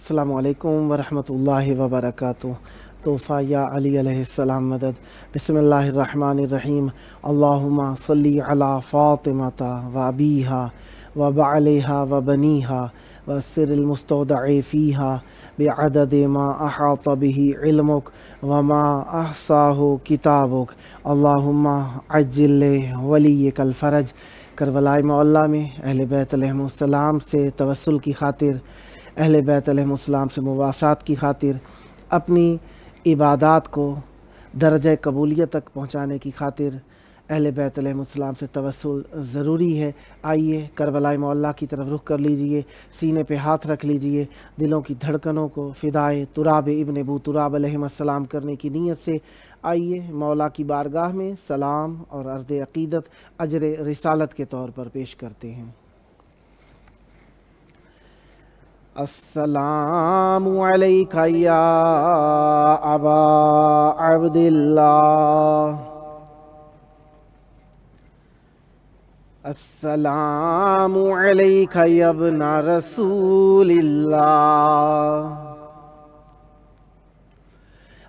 السلام علیکم ورحمۃ اللہ وبرکاتہ۔ تحفہ یا علی علیہ السلام مدد۔ بسم اللہ الرحمن الرحیم۔ اللہم صلی علی فاطمۃ و ابیہا و بعلیہا و بنیہا و سر المستودع فیہا بعدد ما احاط بہ علمک وما احصاہ کتابک۔ اللہم عجل ولیک الفرج۔ کربلائے معلیٰ میں اہل بیت علیہم السلام سے توسل کی خاطر، اہل بیت علیہ السلام سے مواسات کی خاطر، اپنی عبادات کو درجہ قبولیت تک پہنچانے کی خاطر اہل بیت علیہ السلام سے توسل ضروری ہے۔ آئیے کربلائے معلیٰ کی طرف رخ کر لیجئے، سینے پہ ہاتھ رکھ لیجئے، دلوں کی دھڑکنوں کو فدائے تراب ابن ابو تراب علیہ السلام کرنے کی نیت سے آئیے مولا کی بارگاہ میں سلام اور عرض عقیدت اجر رسالت کے طور پر پیش کرتے ہیں۔ السلام علیکہ یا ابا عبداللہ، السلام علیکہ یا ابن رسول اللہ،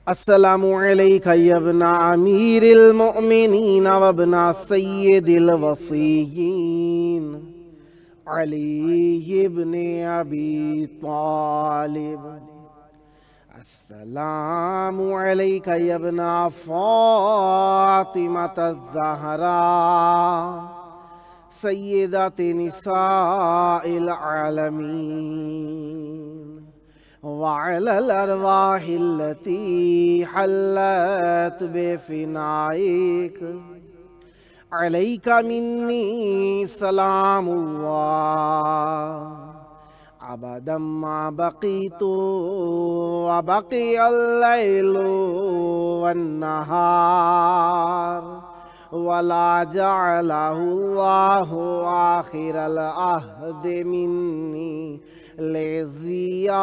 السلام علیکہ یا ابن امیر المؤمنین و ابن سید الوصیین علی ابن ابی طالب، السلام علیکہ یا ابن فاطمۃ الزہراء سیدۃ نساء العالمین، وعلی الارواح التي حلت بفنائک، علیک منی سلام اللہ، ابدا ما بقیت وبقی اللیل والنہار، ولا جعلہ اللہ آخر العہد منی لزیارتکم،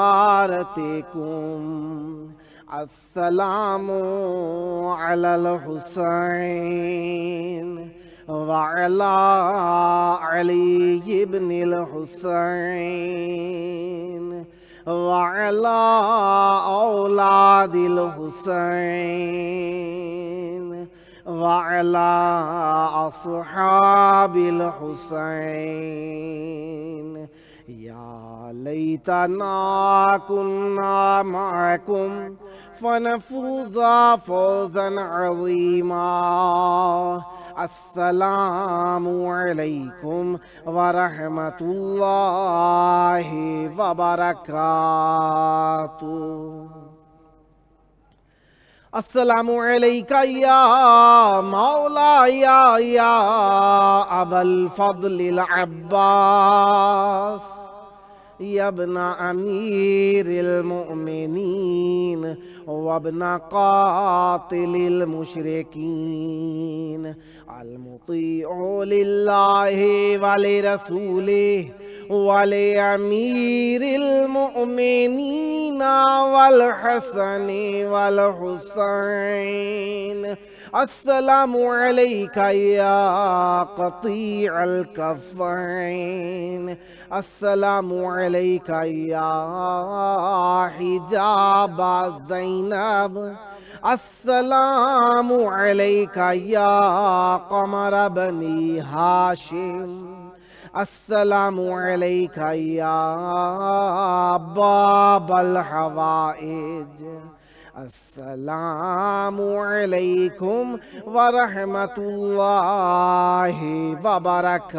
السلام علی الحسین وعلی علی ابن الحسین وعلی اولاد الحسین وعلی اصحاب الحسین، یا لیتنا کنا معکم فنفوز فوزا عظیما، السلام علیکم ورحمۃ اللہ وبرکاتہ۔ السلام علیکہ یا مولایا یا ابا الفضل العباس، یا ابن امیر المؤمنین وابن قاتل المشرکین، المطیع للہ ولرسولہ ولامیر المؤمنین والحسن والحسین، السلام علیکہ یا قطیع الکفین، السلام علیکہ یا حجاب زینب، السلام علیکہ یا قمر بنی ہاشم، السلام علیکہ یا باب الحوائج، السلام علیکم ورحمۃ اللہ وبرکاتہ۔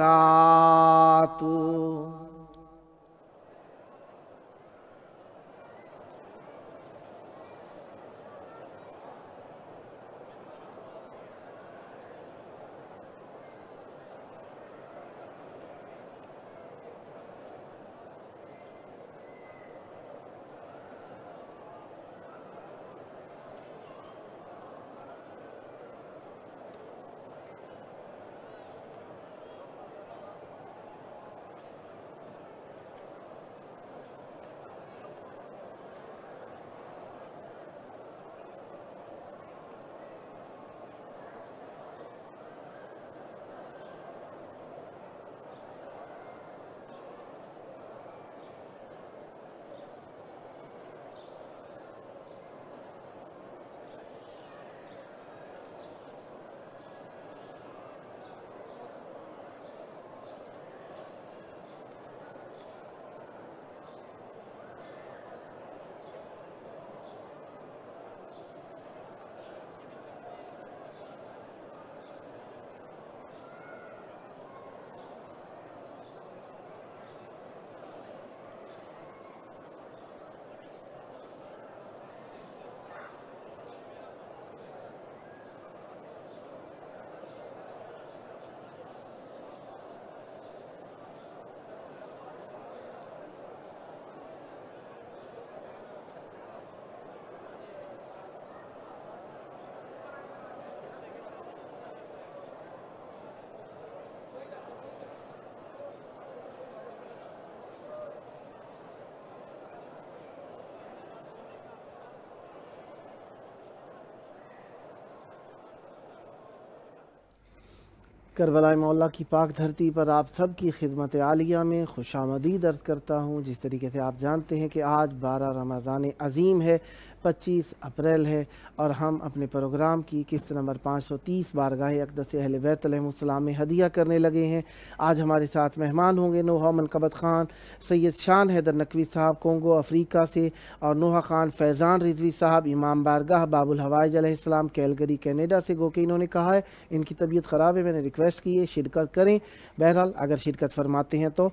کربلا مولا کی پاک دھرتی پر آپ سب کی خدمت عالیہ میں خوش آمدید عرض کرتا ہوں۔ جس طریقے سے آپ جانتے ہیں کہ آج 12 رمضان عظیم ہے، 25 اپریل ہے، اور ہم اپنے پروگرام کی قسط نمبر 530 بارگاہ اقدس اہل بیت علیہم السلام میں ہدیہ کرنے لگے ہیں۔ آج ہمارے ساتھ مہمان ہوں گے نوحہ منقبت خان سید شان حیدر نقوی صاحب کونگو افریقہ سے، اور نوحہ خان فیضان رضوی صاحب امام بارگاہ باب الحوائج علیہ السلام کیلگری کینیڈا سے، گو کہ انہوں نے کہا ہے ان کی طبیعت خراب ہے، میں نے ریکویسٹ کی ہے شرکت کریں، بہرحال اگر شرکت فرماتے ہیں تو۔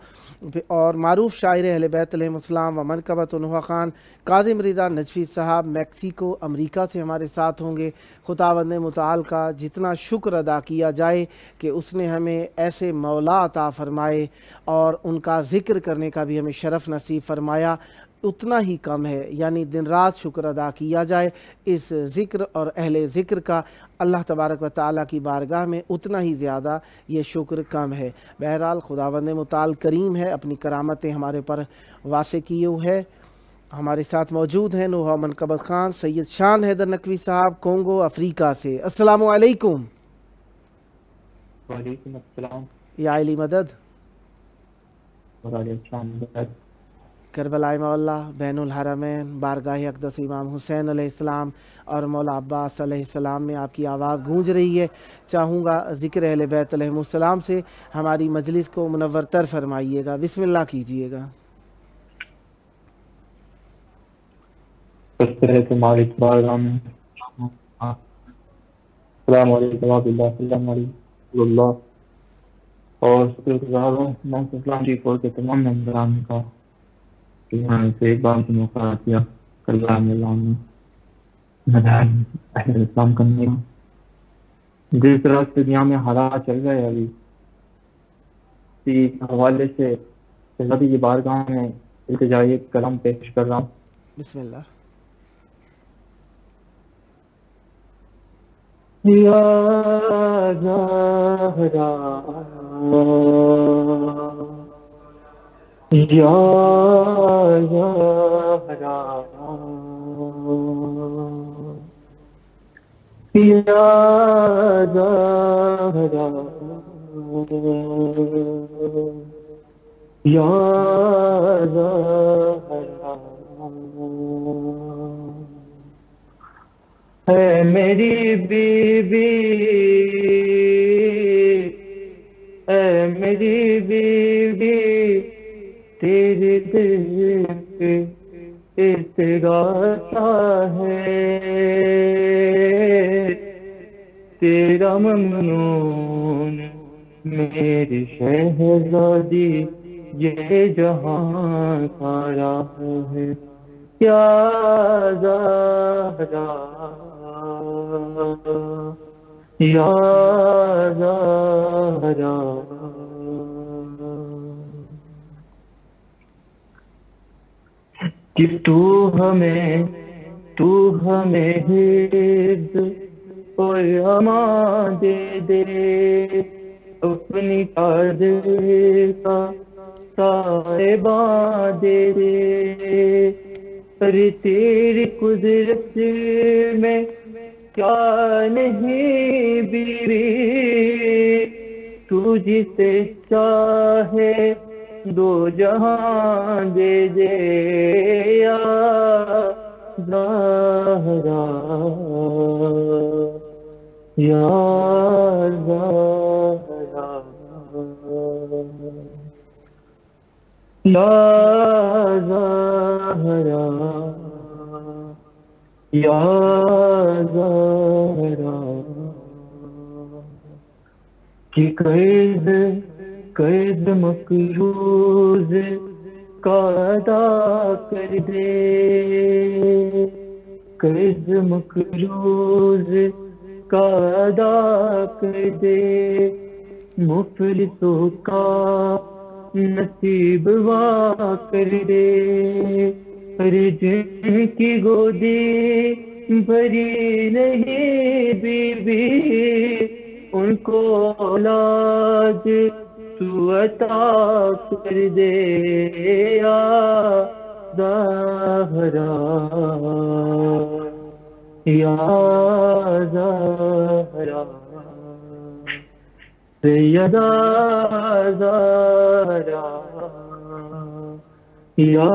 اور معروف شاعر اہل بیت علیہم السلام و منقبت نوحہ خان کاظم رضا نجفی صاحب میکسیکو امریکہ سے ہمارے ساتھ ہوں گے۔ خداوند متعال کا جتنا شکر ادا کیا جائے کہ اس نے ہمیں ایسے مولا عطا فرمائے اور ان کا ذکر کرنے کا بھی ہمیں شرف نصیب فرمایا، اتنا ہی کم ہے، یعنی دن رات شکر ادا کیا جائے اس ذکر اور اہل ذکر کا، اللہ تبارک و تعالیٰ کی بارگاہ میں اتنا ہی زیادہ یہ شکر کم ہے۔ بہرحال خداوند متعال کریم ہے، اپنی کرامتیں ہمارے پر واسع کیے ہوئے ہے۔ ہمارے ساتھ موجود ہیں نوحہ منقبت خان سید شان حیدر نقوی صاحب کونگو افریقہ سے۔ السلام علیکم۔ وعلیکم السلام یا علی مدد۔ وعلیکم السلام۔ کربلا مولا بین الحرمین بارگاہ اقدس امام حسین علیہ السلام اور مولا عباس علیہ السلام میں آپ کی آواز گونج رہی ہے۔ چاہوں گا ذکر اہل بیت علیہم السلام سے ہماری مجلس کو منور تر فرمائیے گا، بسم اللہ کیجئے گا۔ تمہاری بارگاہ میں السلام علیکم ورحمۃ اللہ، السلام علیکم اللہ، اور شکر گزار ہوں محمد اسلام جی کو کے تمام ممبران کا کہ یہاں سے ایک بار کو موقع دیا کربلا میں اہل اسلام کرنے کا۔ جس طرح سے دنیا میں حالات چل رہے ہیں ابھی، اس حوالے سے شہزادی کی بارگاہ میں التجائی کلام پیش کر رہا ہوں۔ بسم اللہ۔ یا زہرا یا زہرا یا زہرا یا زہرا، اے میری بی بی، اے میری بی بی، تیرے دل پہ استغاثہ ہے، تیرا ممنون میری شہزادی یہ جہاں سارا ہے۔ یا زہرا یا زہرا، کہ تو ہمیں حفظ اور امان دے دے، اپنی چادر کا سائبان دے دے، پر تیری قدرت میں کیا نہیں بیوی، تو جسے چاہے دو جہاں دے دے۔ یا زہرا یا زہرا یا زہرا یا زہرا، کہ قید مقروض کا ادا کر دے، قید مقروض کا ادا کر دے، مفلسوں کا نصیب وا کر دے، پر جن کی گودی بھری نہیں بی بی، ان کو اولاد تو عطا کر دے۔ یا زہرا یا زہرا سیدہ زہرا یا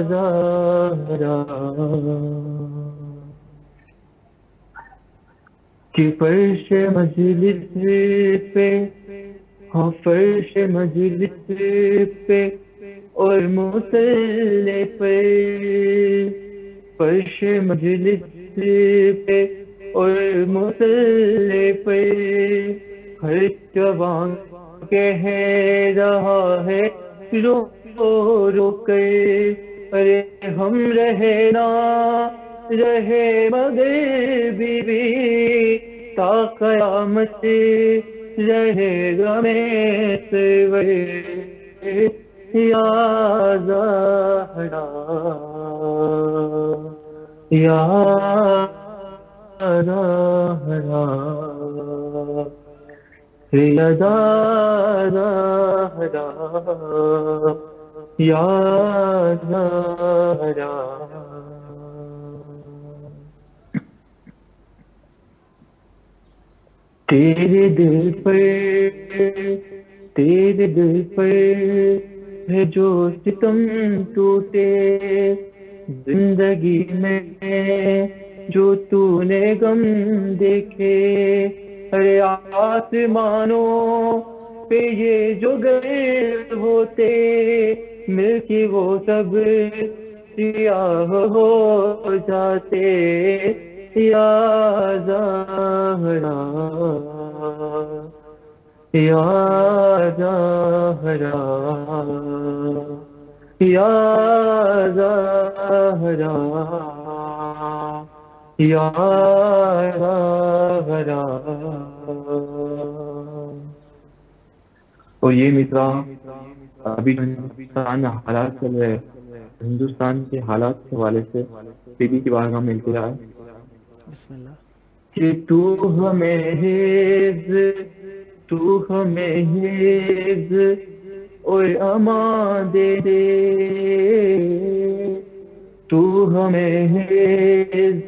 زہرا کہ فرش مجلس پہ، ہاں فرش مجلس پہ اور مصلی پہ، فرش مجلس پہ اور مصلی پہ ہر جوان کہہ رہا ہے رو رو کر، ارے ہم رہے نہ رہے مگر بیوی تا قیامت رہے گا میں سرور یا زہرا یا زہرا سیدہ زہرا یا زہرا. تیرے دل پر ہے جو ستم ٹوٹے، زندگی میں جو تو نے غم دیکھے، ارے آسمانوں پہ یہ جو گر ہوتے مل کے وہ سب سیاہ ہو جاتے یا زہرا یا زہرا یا زہرا یا زہرا. اور یہ مصرع ابھی ہندوستان میں حالات چل رہے ہیں، ہندوستان کے حالات کے حوالے سے بی بی کی بارگاہ میں التجا ہے بسم اللہ. کہ تو ہمیں حفظ اور امان دے دے، تو ہمیں حفظ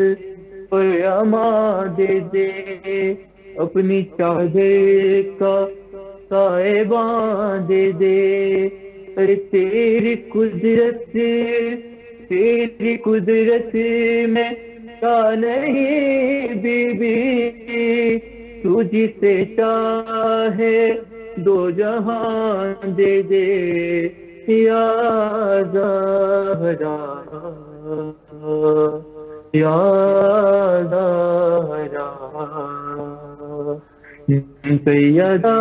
اور امان دے دے، اپنی چادر کا سائبان دے دے، ارے تیری قدرت میں کا نہیں بی بی، تو جسے چاہے دو جہان دے دے یا زہرا یا زہرا سیدہ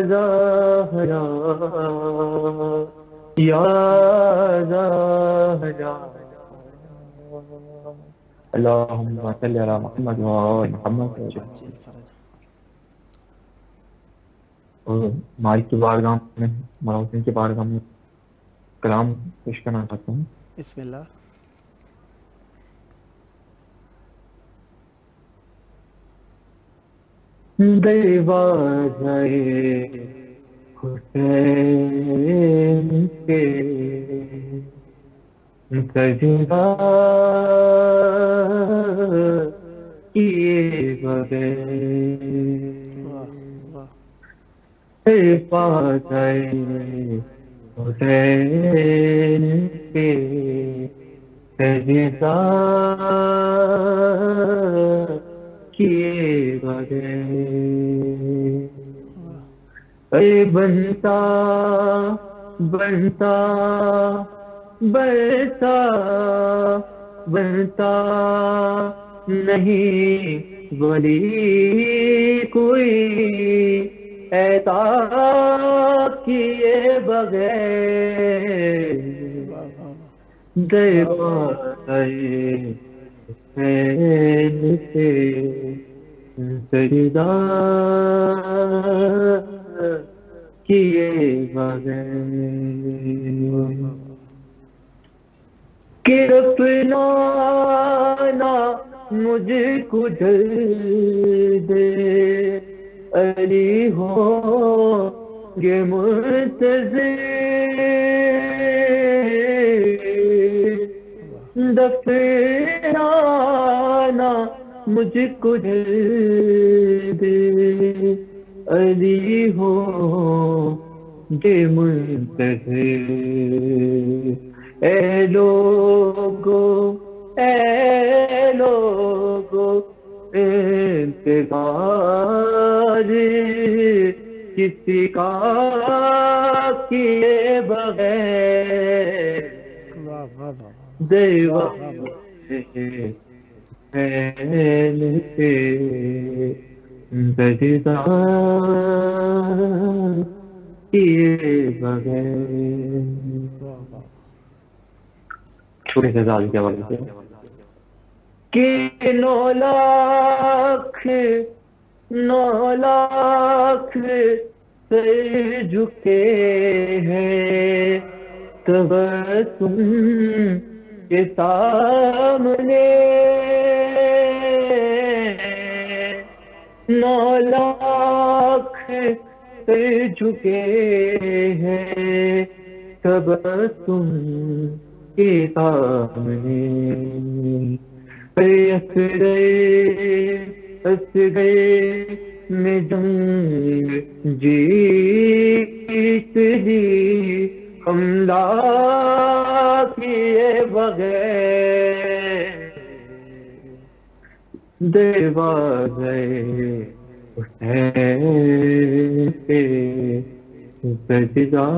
زہرا یا زہرا. اللہم صلی علی محمد و آل محمد. اور مالک کی بارگاہ میں، مولا حسین کی بارگاہ میں کلام پیش کرنا چاہتا ہوں. بسم اللہ. دروازہ حسین کے سجدہ کیے بغیر، دروازہ حسین کے سجدہ کیے بغیر، اے بنتا بنتا بنتا بنتا نہیں ولی کوئی عطا کیے بغیر، دروازہ حسین سے سجدہ کیے بغیر، کہ اپنا نا مجھ کو جلد علی ہو گے منتظر، دفنانا مجھ کو جلد علی ہو گے منتظر، اے لوگو اے لوگو انتظار کسی کا کیے بغیر واہ واہ واہ دیوانے پھیلتے انتظار کیے بغیر. واہ واہ. چھوٹے سے زال کے حوالے سے کہ 9 لاکھ سر جھکے ہیں تبسم کے سامنے، 9 لاکھ سر جھکے ہیں تبسم کے سامنے. اصغر میں جنگ جیت لی حملہ کیے بغیر دروازے حسین پہ سجدہ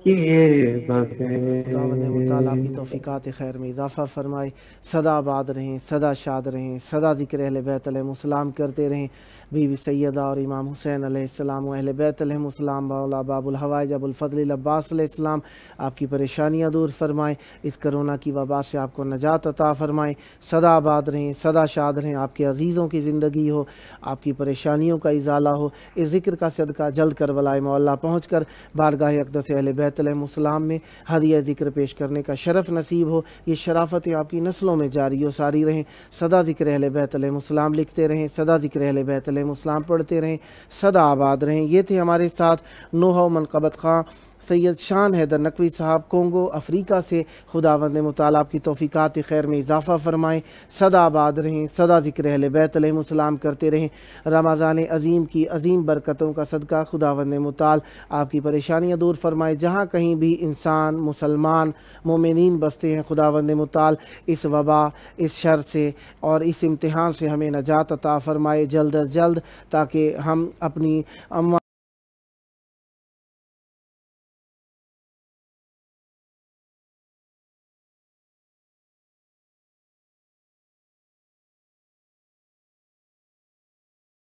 کیے بغیر. خداوند متعالی آپ کی توفیقات خیر میں اضافہ فرمائے. سدا آباد رہیں، سدا شاد رہیں، سدا ذکر اہل بیت علیہ السلام کرتے رہیں. بی بی سیدہ اور امام حسین علیہ السلام و اہل بیت علیہ السلام، مولا باب الحوائج ابو الفضل عباس علیہ السلام آپ کی پریشانیاں دور فرمائیں، اس کرونا کی وبا سے آپ کو نجات عطا فرمائیں. سدا آباد رہیں، سدا شاد رہیں، آپ کے عزیزوں کی زندگی ہو، آپ کی پریشانیوں کا ازالہ ہو. اس ذکر کا صدقہ جلد کربلائے معلیٰ پہنچ کر بارگاہ اقدس اہل بیت علیہ السلام میں ہدیہ ذکر پیش کرنے کا شرف نصیب ہو. یہ شرافتیں آپ کی نسلوں میں جاری و ساری رہیں. سدا ذکر اہل بیت علیہ السلام لکھتے رہیں، سدا ذکر اہل بیت علیہ السلام پڑھتے رہیں، سدا آباد رہیں. یہ تھے ہمارے ساتھ نوحہ منقبت خان سید شان حیدر نقوی صاحب کونگو افریقہ سے. خداوند متعالی آپ کی توفیقات خیر میں اضافہ فرمائیں. سدا آباد رہیں، سدا ذکر اہل بیت علیہ السلام کرتے رہیں. رمضان عظیم کی عظیم برکتوں کا صدقہ خداوند متعالی آپ کی پریشانیاں دور فرمائے. جہاں کہیں بھی انسان مسلمان مومنین بستے ہیں، خداوند متعالی اس وبا، اس شر سے اور اس امتحان سے ہمیں نجات عطا فرمائے جلد از جلد، تاکہ ہم اپنی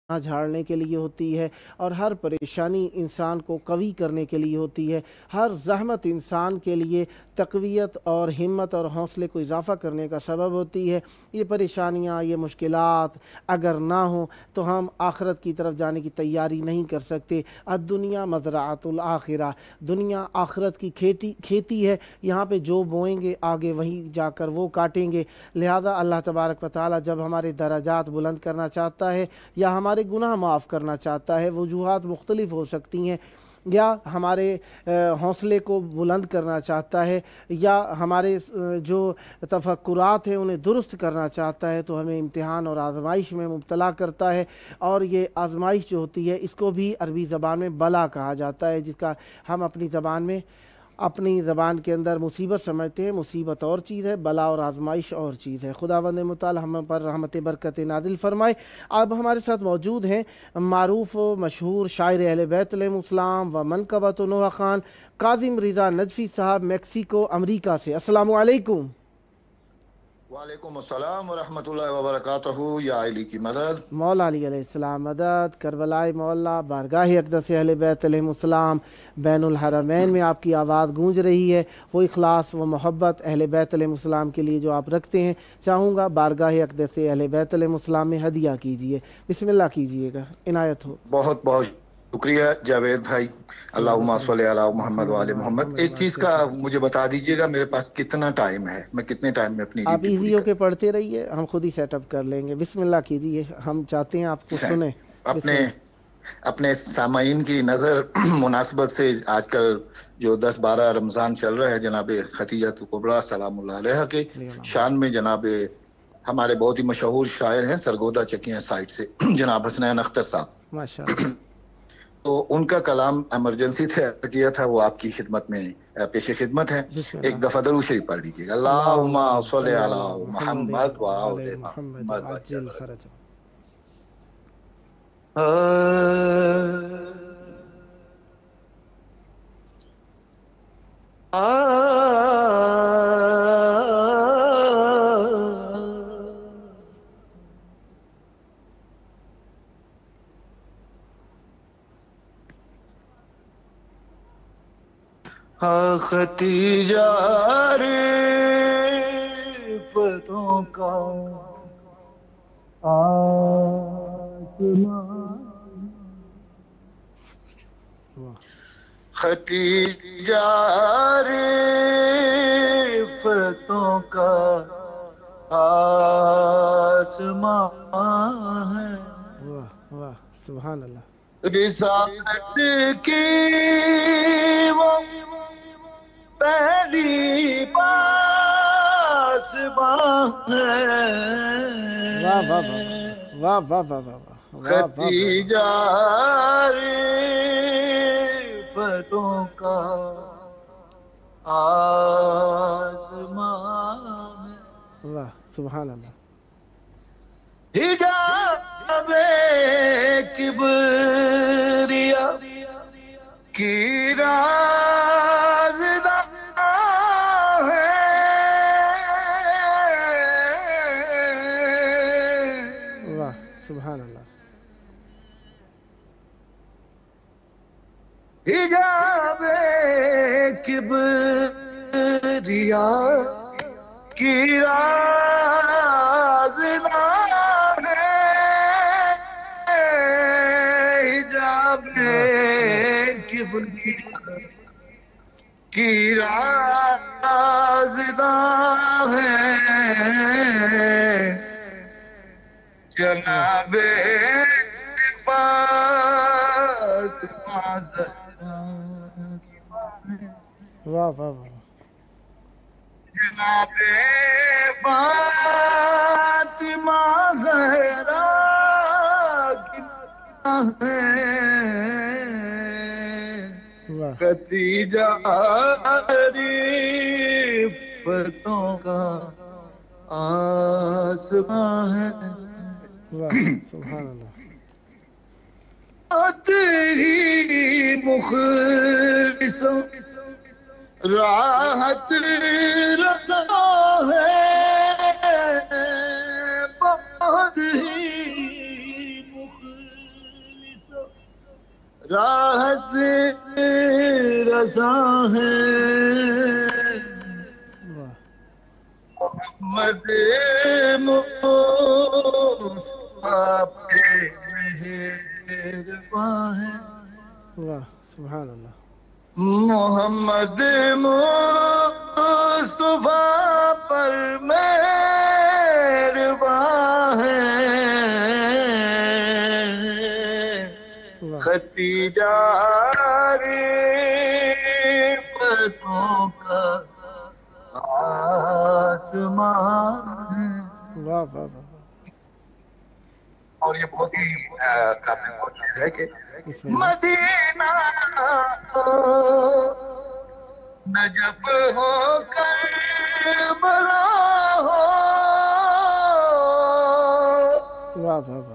جھاڑنے کے لیے ہوتی ہے، اور ہر پریشانی انسان کو قوی کرنے کے لیے ہوتی ہے. ہر زحمت انسان کے لیے تقویت اور ہمت اور حوصلے کو اضافہ کرنے کا سبب ہوتی ہے. یہ پریشانیاں، یہ مشکلات اگر نہ ہوں تو ہم آخرت کی طرف جانے کی تیاری نہیں کر سکتے. الدنیا مزرعۃ الآخرہ، دنیا آخرت کی کھیتی ہے. یہاں پہ جو بوئیں گے آگے وہیں جا کر وہ کاٹیں گے. لہذا اللہ تبارک و تعالی جب ہمارے درجات بلند کرنا چاہتا ہے یا ہمارے گناہ معاف کرنا چاہتا ہے، وجوہات مختلف ہو سکتی ہیں، یا ہمارے حوصلے کو بلند کرنا چاہتا ہے، یا ہمارے جو تفکرات ہیں انہیں درست کرنا چاہتا ہے، تو ہمیں امتحان اور آزمائش میں مبتلا کرتا ہے. اور یہ آزمائش جو ہوتی ہے اس کو بھی عربی زبان میں بلا کہا جاتا ہے، جس کا ہم اپنی زبان کے اندر مصیبت سمجھتے ہیں. مصیبت اور چیز ہے، بلا اور آزمائش اور چیز ہے. خداوند متعالی ہم پر رحمت برکت نازل فرمائے. اب ہمارے ساتھ موجود ہیں معروف و مشہور شاعر اہل بیت علیہ السلام و منقبت نوحہ خان کاظم رضا نجفی صاحب میکسیکو امریکہ سے. السلام علیکم. وعلیکم السلام ورحمۃ اللہ وبرکاتہ. یا علی کی مدد. مولا علی علیہ السلام مدد. کربلائے مولا بارگاہ اقدس اہل بیت علیہ السلام بین الحرمین میں آپ کی آواز گونج رہی ہے. وہ اخلاص و محبت اہل بیت علیہ السلام کے لیے جو آپ رکھتے ہیں، چاہوں گا بارگاہ اقدس اہل بیت علیہ السلام میں ہدیہ کیجئے. بسم اللہ کیجئے گا، عنایت ہو. بہت بہت شکریہ جاوید بھائی. اللہم صلی علی محمد و آل محمد. ایک چیز کا مجھے بتا دیجئے گا، میرے پاس کتنا ٹائم ہے، میں کتنے ٹائم میں اپنی آپ ڈیوٹی ایزی ہو کے پڑھتے رہیے، ہم خود ہی سیٹ اپ کر لیں گے. بسم اللہ کیجئے، ہم چاہتے ہیں آپ کو سنیں. اپنے سامعین کی نظر مناسبت سے آج کل جو 10-12 رمضان چل رہا ہے، جناب ختیجہ کبریٰ سلام اللہ علیہ کے شان میں جناب ہمارے بہت ہی مشہور شاعر ہیں سرگودا چکیاں سائٹ سے، جناب حسنین اختر صاحب، ماشاء اللہ. تو ان کا کلام ایمرجنسی سے کیا تھا، وہ آپ کی خدمت میں پیش خدمت ہے. بسم ایک اللہ. دفعہ درود شریف پڑھ لیجیے گا. اللہم اللہم صلی صلی علی علی محمد محمد و آل وعلی محمد محمد عجل فرج. خطی جار فتوں کا آسمان، واہ خطی جار فتوں کا آسمان ہے، واہ واہ سبحان اللہ. رسالت کی وہ پہلی پاسباں ہے، واہ واہ واہ واہ واہ واہ واہ واہ واہ واہ خطی واہ. جار فتوں کا آسمان ہے، واہ سبحان اللہ. حجاب کبریا کی رازداں ہے، واہ سبحان اللہ. حجاب کبریا کی رازداں ہے، حجاب کبریا کی رازداں ہے، جناب فاطمہ زہرا کی ماں ہے، واہ واہ واہ جناب فاطمہ زہرا کی ماں ہے، واہ خطی جاری فتوں کا آسمان ہے، واہ سبحان اللہ. بہت ہی مخلصوں راحت رضا ہے، بہت ہی مخلصوں راحت رضا ہے، واہ محمد مصطفیٰ پہ مہرباں ہے، واہ سبحان اللہ. محمد مصطفیٰ پر مہرباں ہے، واہ خطی جاری فتوں کا آسمان ہے. واہ واہ واہ. اور یہ بہت ہی قابل موجود ہے کہ بسم اللہ. مدینہ نجف ہو کربلا ہو، واہ واہ واہ واہ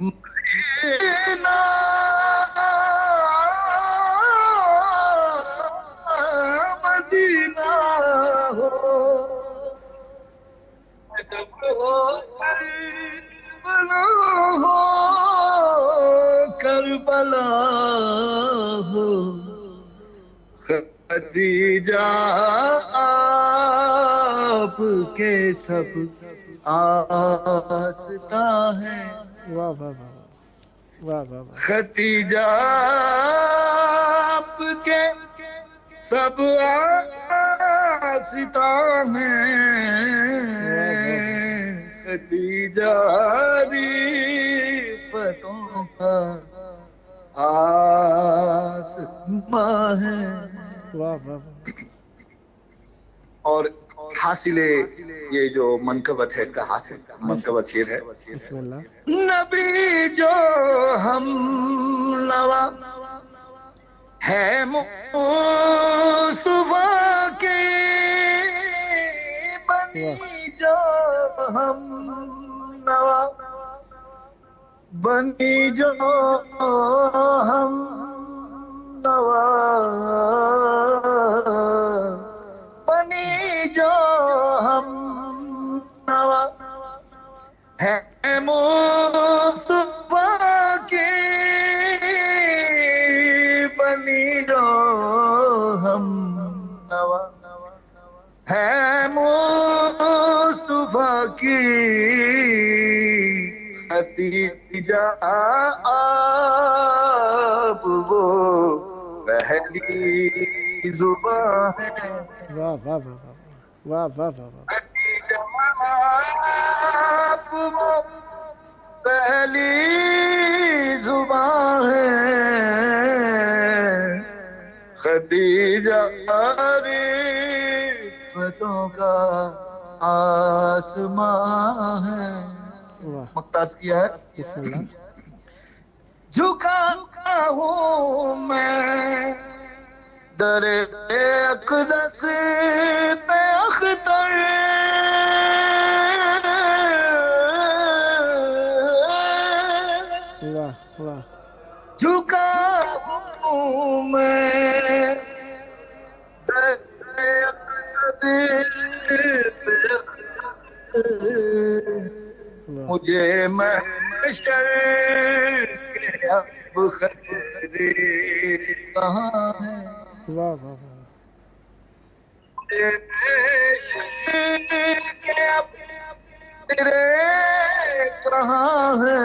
مدینہ مدینہ ہو، نجف ہو کربلا ہو، کربلا ہو، خدیجہ آپ کے سب آستاں ہیں، واہ واہ واہ واہ واہ واہ. خدیجہ آپ کے سب آستاں ہیں، خدیجہ فتوں کا آسماں ہے. واہ واہ واہ. اور حاصل یہ جو منقبت ہے اس کا حاصل منقبت شعر ہے. بسم اللہ. نبی جو ہم نوا ہے مصطفیٰ کی بنی جو ہم نوا بنی جو ہم نوا بنی جو ہم نوا ہے مصطفیٰ کی بنی جو ہم نوا ہے مصطفیٰ کی نتیجہ آپ وہ پہلی زبان ہے. واہ واہ واہ واہ واہ واہ واہ. آپ وہ پہلی زبان ہے. خدیجہ فتوں کا آسمان ہے. مقتاز کیا ہے. بسم اللہ. جھکا ہوں میں در اقدس پہ اختر واہ واہ. جھکا ہوں میں در اقدس پہ اختر مجھے محشر کے اب خطرے کہاں ہے. واہ واہ واہ. مجھے محشر کے اب خطرے کہاں ہے.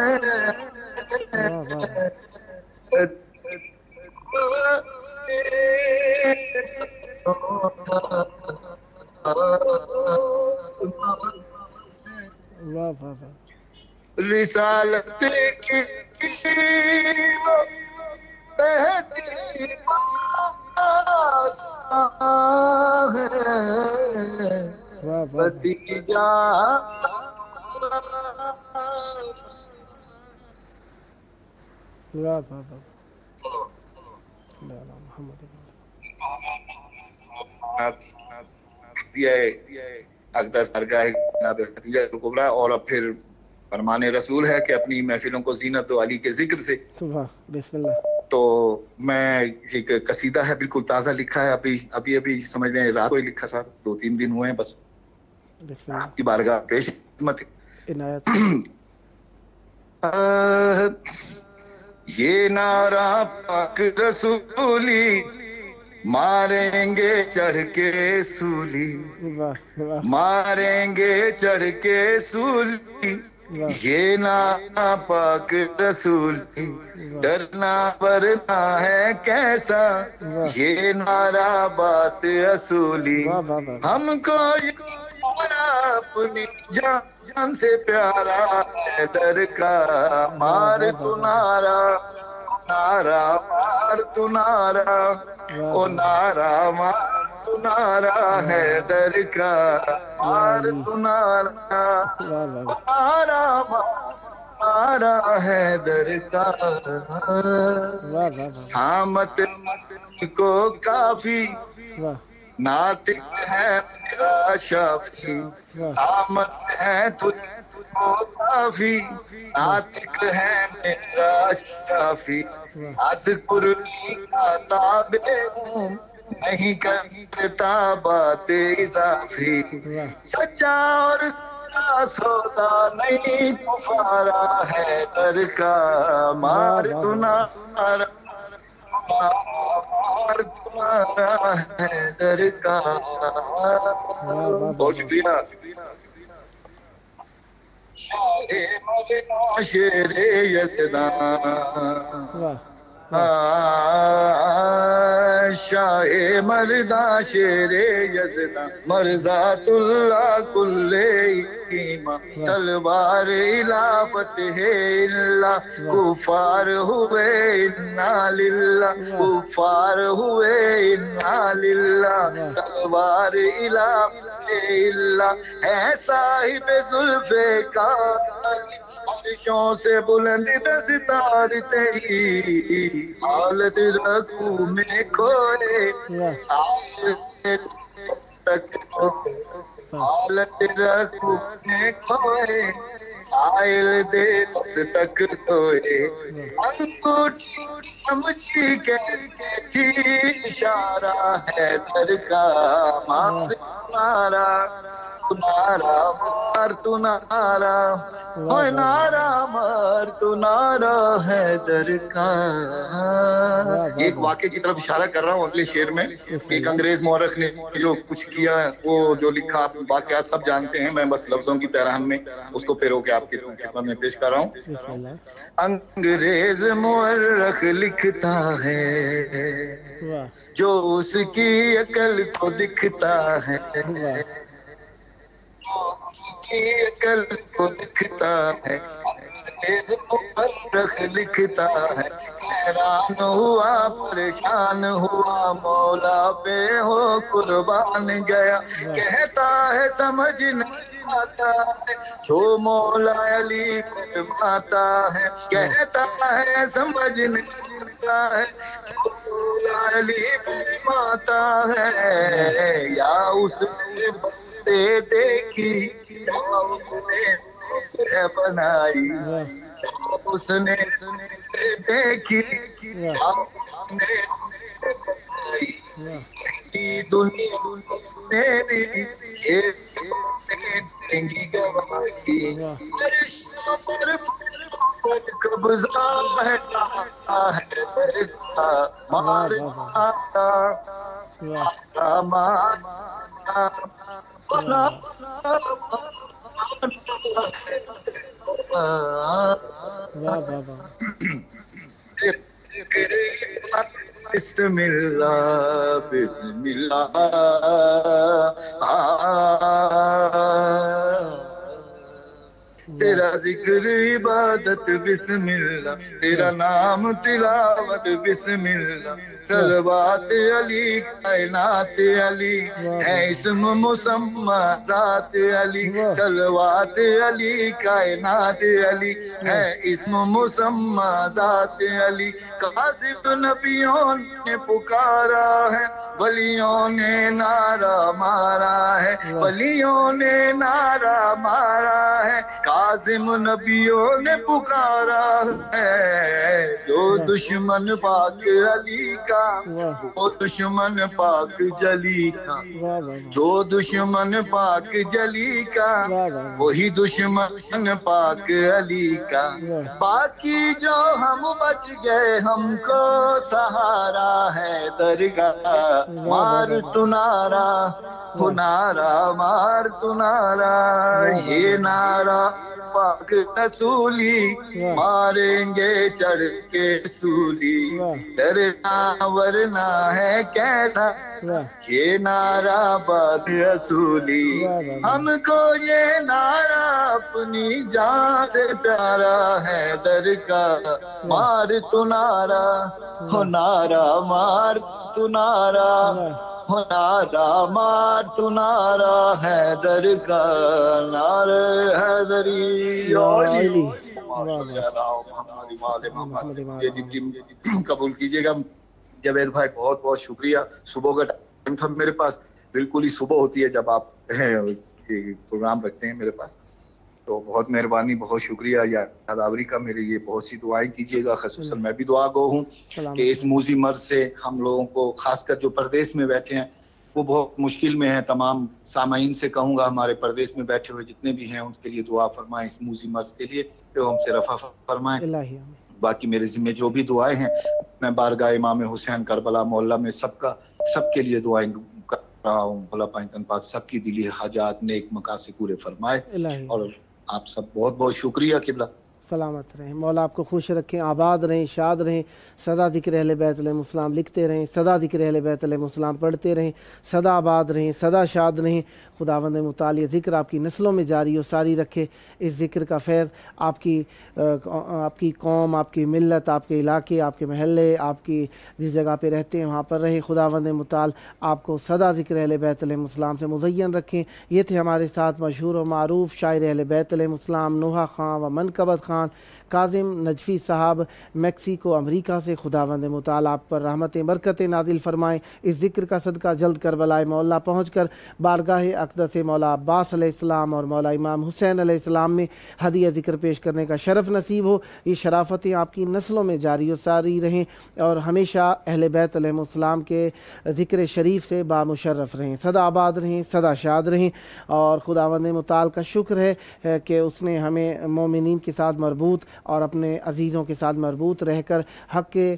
واہ واہ واہ. رسالت کی وہ بہتی آسان ہے. واہ واہ. بھتیجا واہ واہ واہ. محمد اقدس درگاہ جناب خدیجہ الکبریٰ. اور اب پھر فرمان رسول ہے کہ اپنی محفلوں کو زینت و علی کے ذکر سے. بسم اللہ. تو میں ایک قصیدہ ہے بالکل تازہ لکھا ہے ابھی سمجھ لیں رات کو ہی لکھا تھا. 2-3 دن ہوئے ہیں بس. بسم اللہ. آپ کی بارگاہ پیش خدمت ہے. عنایت. یہ نعرہ پاک رسولی ماریں گے چڑھ کے سولی ماریں گے چڑھ کے سولی. یہ نعرہ پاک رسولی ڈرنا ورنا ہے کیسا. یہ نعرہ بات اصولی ہم کو اپنی جان سے پیارا ہے در کا. مار تو نارا نارا مار تو نارا او نارا مار تو نارا ہے در کا. مار تو نارا نارا مارا ہے در کا. سامت کو کافی ناطق ہے میرا شافی. آمد ہے تجھ کو کافی ناطق ہے میرا شافی. اذکرنی کا تابع ہوں نہیں کرتا بات اضافی. سچا اور سودا نہیں کفارا ہے در کا. مار تو نارا مار تمہارا ہے در کا. بہت شکریہ. شاہ مرداں شیر یزداں شاہ مرداں شیر یزداں مرزات اللہ کل ایمان. تلوار الافت ہے اللہ کفار ہوئے انا للہ کفار ہوئے انا للہ. تلوار الافت اللہ ہے صاحب زلف کالی، عرشوں سے بلند دستار تیری، حالت رکھوں میں کھوئے سائل تک، حالت رکھوں میں کھوئے سائل دے دس تک کوئے، انگوٹھی سمجھی کہتے تھی اشارہ ہے در کا، مار نارا تو نارا مار تو نارا، ہوئے نارا مار تو نارا ہے در کا۔ ایک واقعے کی طرف اشارہ کر رہا ہوں اگلے شعر میں، ایک انگریز مورخ نے جو کچھ کیا وہ جو لکھا آپ واقعات سب جانتے ہیں، میں بس لفظوں کی پیراہن میں اس کو پیرو کے آپ کی خدمت میں پیش کر رہا ہوں۔ انگریز مورخ لکھتا ہے جو اس کی عقل کو دکھتا ہے، جو اس کی عقل کو دکھتا ہے، انگریز مورخ لکھتا ہے، حیران ہوا پریشان ہوا مولا پہ ہو قربان گیا، کہتا ہے سمجھ نہیں آتا ہے جو مولا علی فرماتا ہے، کہتا ہے سمجھ نہیں آتا ہے جو مولا علی فرماتا ہے، یا اس نے باتیں دیکھی یا اس نے بنائی، اس نے دیکھی کیا اس نے بنائی، دنیا میری یہ دیں گی گواہی، عرشوں پر قبضہ ہے در کا، مار مارا مارا مارا بسم اللہ بسم اللہ تیرا ذکر عبادت بسم اللہ، تیرا نام تلاوت بسم اللہ، صلوات علی کائنات علی ہے اسم مسمى ذات علی، صلوات علی کائنات علی ہے اسم مسمى ذات علی، کاذب نبیوں نے پکارا ہے ولیوں نے نعرہ مارا ہے، ولیوں نے نعرہ مارا ہے، کاظم نبیوں نے پکارا ہے، جو دشمن پاک علی کا وہ دشمن پاک جلی کا، جو دشمن پاک جلی کا وہی دشمن پاک علی کا، باقی جو ہم بچ گئے ہم کو سہارا ہے درگاہ، مار تو نارا ہو نارا مار تو نارا، یہ نارا پاک رسولی ماریں گے چڑھ کے سولی، ڈرنا ورنہ ہے کیسا یہ نعرہ پاک رسولی، ہم کو یہ نعرہ اپنی جان سے پیارا ہے در کا، مار تو نارا ہو نارا مار تو نارا ہو نارا مار تو نارا حیدر کا، نعرہ حیدری قبول کیجئے گا جاوید بھائی، بہت بہت شکریہ۔ صبح کا ٹائم تھا میرے پاس، بالکل ہی صبح ہوتی ہے جب آپ پروگرام رکھتے ہیں میرے پاس، تو بہت مہربانی، بہت شکریہ یاداوری کا، میرے لیے بہت سی دعائیں کیجیے گا، خصوصاً میں بھی دعا گو ہوں کہ اس موذی مرض سے ہم لوگوں کو، خاص کر جو پردیس میں بیٹھے ہیں وہ بہت مشکل میں ہیں، تمام سامعین سے کہوں گا ہمارے پردیس میں بیٹھے ہوئے جتنے بھی ہیں ان کے لیے دعا فرمائیں، اس موذی مرض کے لیے کہ ہم سے رفع فرمائیں۔ باقی میرے ذمہ جو بھی دعائیں ہیں میں بارگاہ امام حسین کربلا محلہ میں سب کے لیے دعائیں کر رہا ہوں، اللہ پاک سب کی دلی حاجات نیک مقاصد پورے فرمائے، اور آپ سب بہت بہت شکریہ قبلہ۔ سلامت رہیں، مولا آپ کو خوش رکھیں، آباد رہیں، شاد رہیں، سدا ذکر اہل بیت علیہ السلام لکھتے رہیں، سدا ذکر اہل بیت علیہ السلام پڑھتے رہیں، سدا آباد رہیں، سدا شاد رہیں۔ خداوند متعال یہ ذکر آپ کی نسلوں میں جاری و ساری رکھے، اس ذکر کا فیض آپ کی قوم، آپ کی ملت، آپ کے علاقے، آپ کے محلے، آپ کی جس جگہ پہ رہتے ہیں وہاں پر رہے۔ خداوند متعال آپ کو سدا ذکر اہل بیت علیہ السلام سے مزین رکھیں۔ یہ تھے ہمارے ساتھ مشہور و معروف شاعر اہل بیت علیہ السلام نوحہ خان و منقبت خان کاظم نجفی صاحب میکسیکو امریکہ سے۔ خداوند متعال آپ پر رحمت برکت نازل فرمائیں۔ اس ذکر کا صدقہ جلد کربلائے مولا پہنچ کر بارگاہ اقدس مولا عباس علیہ السلام اور مولا امام حسین علیہ السلام میں ہدیہ ذکر پیش کرنے کا شرف نصیب ہو۔ یہ شرافتیں آپ کی نسلوں میں جاری و ساری رہیں اور ہمیشہ اہل بیت علیہ السلام کے ذکر شریف سے بامشرف رہیں، سدا آباد رہیں، سدا شاد رہیں۔ اور خداوند متعال کا شکر ہے کہ اس نے ہمیں مومنین کے ساتھ مربوط اور اپنے عزیزوں کے ساتھ مربوط رہ کر حق کے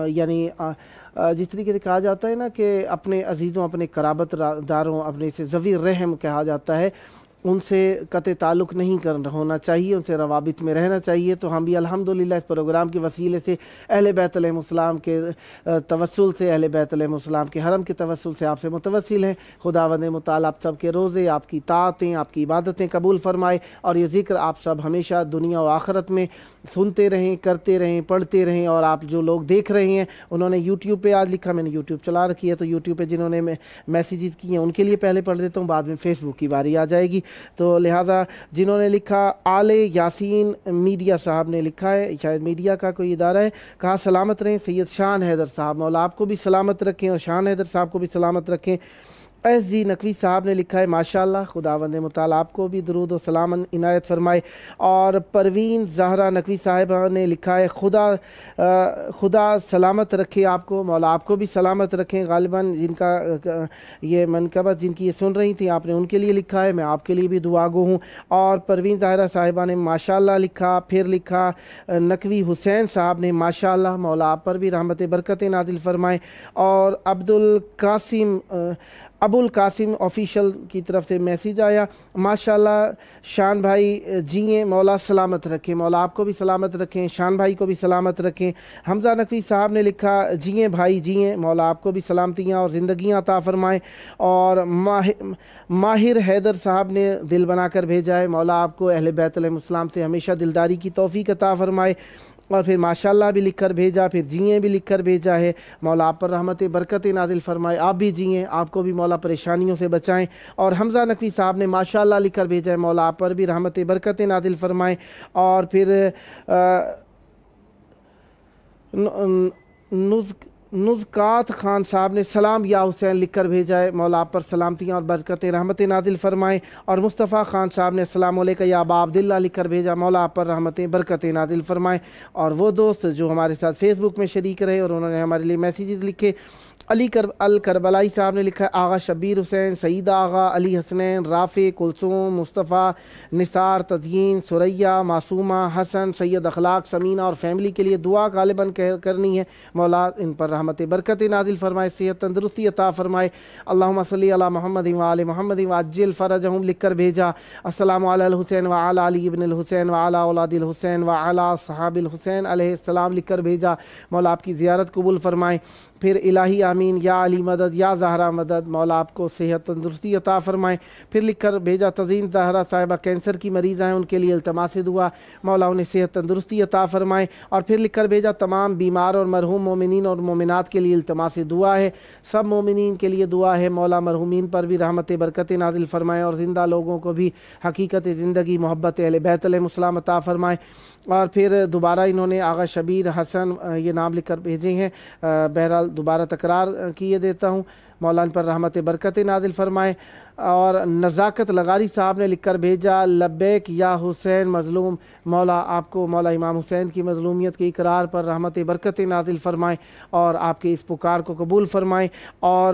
یعنی جس طریقے سے کہا جاتا ہے نا کہ اپنے عزیزوں، اپنے قرابت داروں، اپنے سے ذوی رحم کہا جاتا ہے، ان سے قطع تعلق نہیں ہونا چاہیے، ان سے روابط میں رہنا چاہیے۔ تو ہم بھی الحمدللہ اس پروگرام کے وسیلے سے اہل بیت علیہ السلام کے توسل سے، اہل بیت علیہ السلام کے حرم کے توسل سے آپ سے متوسل ہیں۔ خداوند متعال آپ سب کے روزے، آپ کی طاعتیں، آپ کی عبادتیں قبول فرمائے اور یہ ذکر آپ سب ہمیشہ دنیا و آخرت میں سنتے رہیں، کرتے رہیں، پڑھتے رہیں۔ اور آپ جو لوگ دیکھ رہے ہیں، انہوں نے یوٹیوب پہ آج لکھا، میں نے یوٹیوب چلا رکھی ہے، تو یوٹیوب پہ جنہوں نے میسیجز کیے ہیں ان کے لیے پہلے پڑھ دیتا ہوں، بعد میں فیس بک کی باری آ جائے گی۔ تو لہٰذا جنہوں نے لکھا، آل یاسین میڈیا صاحب نے لکھا ہے، شاید میڈیا کا کوئی ادارہ ہے، کہا سلامت رہیں سید شان حیدر صاحب، مولا آپ کو بھی سلامت رکھیں اور شان حیدر صاحب کو بھی سلامت رکھیں۔ ایس جی نقوی صاحب نے لکھا ہے ماشاءاللہ، خداوند متعال آپ کو بھی درود و سلام عنایت فرمائے۔ اور پروین زہرا نقوی صاحبہ نے لکھا ہے خدا سلامت رکھے آپ کو، مولا آپ کو بھی سلامت رکھیں۔ غالباً جن کا یہ منقبت جن کی یہ سن رہی تھیں آپ نے ان کے لیے لکھا ہے، میں آپ کے لیے بھی دعا گو ہوں۔ اور پروین زہرا صاحبہ نے ماشاءاللہ لکھا، پھر لکھا نقوی حسین صاحب نے ماشاءاللہ، مولا آپ پر بھی رحمت برکت نازل فرمائے۔ اور ابو القاسم آفیشل کی طرف سے میسیج آیا، ماشاءاللہ شان بھائی جئیں، مولا سلامت رکھیں، مولا آپ کو بھی سلامت رکھیں، شان بھائی کو بھی سلامت رکھیں۔ حمزہ نقوی صاحب نے لکھا جئیں بھائی جئیں، مولا آپ کو بھی سلامتیاں اور زندگیاں عطا فرمائیں۔ اور ماہر حیدر صاحب نے دل بنا کر بھیجا ہے، مولا آپ کو اہل بیت علیہ السلام سے ہمیشہ دلداری کی توفیق عطا فرمائے۔ اور پھر ماشاءاللہ بھی لکھ کر بھیجا، پھر جئیں بھی لکھ کر بھیجا ہے، مولا آپ پر رحمت برکت نازل فرمائے، آپ بھی جئیں، آپ کو بھی مولا پریشانیوں سے بچائیں۔ اور حمزہ نقوی صاحب نے ماشاءاللہ لکھ کر بھیجا ہے، مولا آپ پر بھی رحمت برکت نازل فرمائے۔ اور پھر نزکات خان صاحب نے سلام یا حسین لکھ کر بھیجا ہے، مولا آپ پر سلامتیاں اور برکت رحمت نازل فرمائیں۔ اور مصطفیٰ خان صاحب نے السلام علیکم یا ابا عبداللہ لکھ کر بھیجا، مولا آپ پر رحمت برکت نازل فرمائیں۔ اور وہ دوست جو ہمارے ساتھ فیس بک میں شریک رہے اور انہوں نے ہمارے لیے میسیجز لکھے، علی الکربلائی صاحب نے لکھا ہے آغا شبیر حسین، سعیدہ آغا، علی حسنین، رافع، کلثوم، مصطفیٰ، نثار، تزیین، ثریہ، معصومہ، حسن، سید اخلاق، سمینہ اور فیملی کے لیے دعا غالباً کرنی ہے، مولا ان پر رحمت برکت نازل فرمائے، صحت تندرستی عطا فرمائے۔ اللہم صلی علی محمد وآل محمد وعجل فرجہم لکھ کر بھیجا، السلام علی الحسین وعلی علی ابن الحسین وعلی اولاد الحسین وعلی صحاب الحسین علیہ السلام لکھ کر بھیجا، مولا آپ کی زیارت قبول فرمائے۔ پھر الہی آمین، یا علی مدد، یا زہرا مدد، مولا آپ کو صحت تندرستی عطا فرمائے۔ پھر لکھ کر بھیجا تزین زہرا صاحبہ کینسر کی مریض ہیں، ان کے لیے التماس دعا، مولا انہیں صحت تندرستی عطا فرمائے۔ اور پھر لکھ کر بھیجا تمام بیمار اور مرحوم مومنین اور مومنات کے لیے التماس دعا ہے، سب مومنین کے لیے دعا ہے، مولا مرحومین پر بھی رحمت برکت نازل فرمائے اور زندہ لوگوں کو بھی حقیقت زندگی محبت اہل بیت علیہ السلام عطا فرمائے۔ اور پھر دوبارہ انہوں نے آغا شبیر حسن یہ نام لکھ کر بھیجے ہیں، بہرحال دوبارہ تکرار کیے دیتا ہوں، مولا ان پر رحمت برکت نازل فرمائے۔ اور نزاکت لغاری صاحب نے لکھ کر بھیجا لبیک یا حسین مظلوم، مولا آپ کو مولا امام حسین کی مظلومیت کے اقرار پر رحمت برکت نازل فرمائے اور آپ کے اس پکار کو قبول فرمائے۔ اور